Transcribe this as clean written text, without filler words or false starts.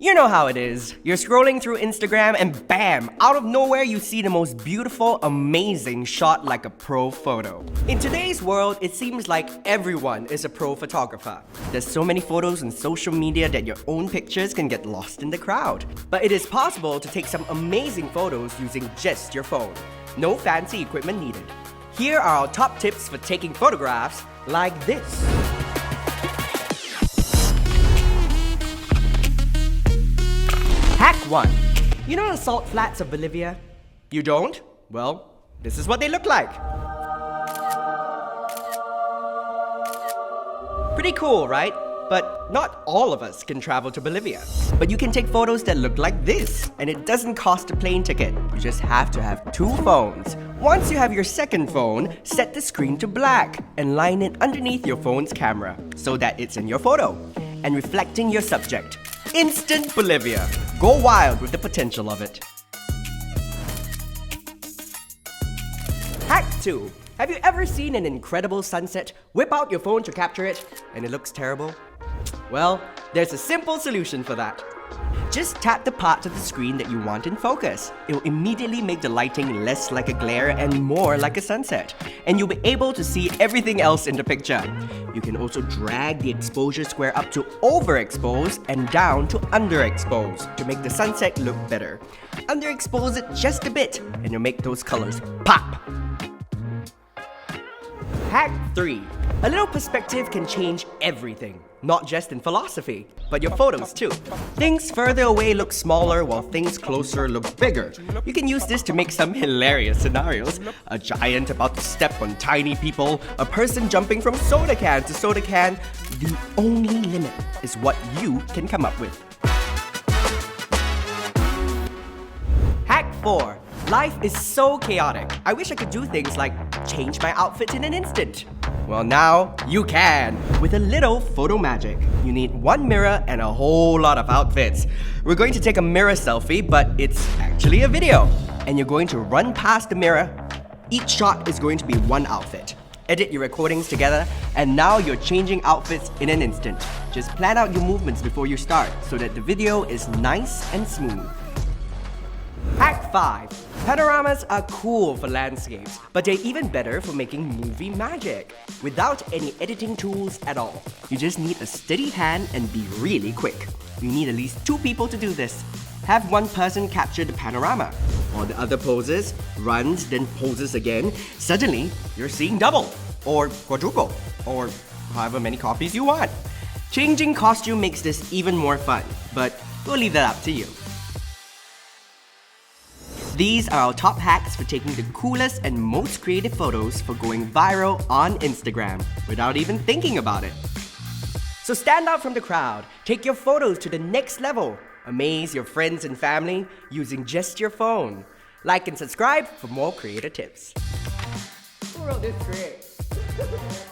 You know how it is. You're scrolling through Instagram and bam, out of nowhere you see the most beautiful, amazing shot like a pro photo. In today's world, it seems like everyone is a pro photographer. There's so many photos on social media that your own pictures can get lost in the crowd. But it is possible to take some amazing photos using just your phone. No fancy equipment needed. Here are our top tips for taking photographs like this. Hack 1. You know the salt flats of Bolivia? You don't? Well, this is what they look like. Pretty cool, right? But not all of us can travel to Bolivia. But you can take photos that look like this, and it doesn't cost a plane ticket. You just have to have 2 phones. Once you have your second phone, set the screen to black and line it underneath your phone's camera so that it's in your photo and reflecting your subject. Instant Bolivia. Go wild with the potential of it. Hack 2. Have you ever seen an incredible sunset, whip out your phone to capture it, and it looks terrible? Well, there's a simple solution for that. Just tap the part of the screen that you want in focus. It will immediately make the lighting less like a glare and more like a sunset. And you'll be able to see everything else in the picture. You can also drag the exposure square up to overexpose and down to underexpose to make the sunset look better. Underexpose it just a bit and you'll make those colors pop. Hack 3. A little perspective can change everything. Not just in philosophy, but your photos too. Things further away look smaller while things closer look bigger. You can use this to make some hilarious scenarios. A giant about to step on tiny people, a person jumping from soda can to soda can. The only limit is what you can come up with. Hack 4. Life is so chaotic. I wish I could do things like change my outfit in an instant. Well, now you can with a little photo magic. You need 1 mirror and a whole lot of outfits. We're going to take a mirror selfie, but it's actually a video. And you're going to run past the mirror. Each shot is going to be 1 outfit. Edit your recordings together, and now you're changing outfits in an instant. Just plan out your movements before you start so that the video is nice and smooth. Hack 5. Panoramas are cool for landscapes, but they're even better for making movie magic. Without any editing tools at all. You just need a steady hand and be really quick. You need at least 2 people to do this. Have 1 person capture the panorama. While the other poses, runs, then poses again. Suddenly, you're seeing double, or quadruple, or however many copies you want. Changing costume makes this even more fun, but we'll leave that up to you. These are our top hacks for taking the coolest and most creative photos for going viral on Instagram without even thinking about it. So stand out from the crowd, take your photos to the next level, amaze your friends and family using just your phone. Like and subscribe for more creator tips. Who wrote this script?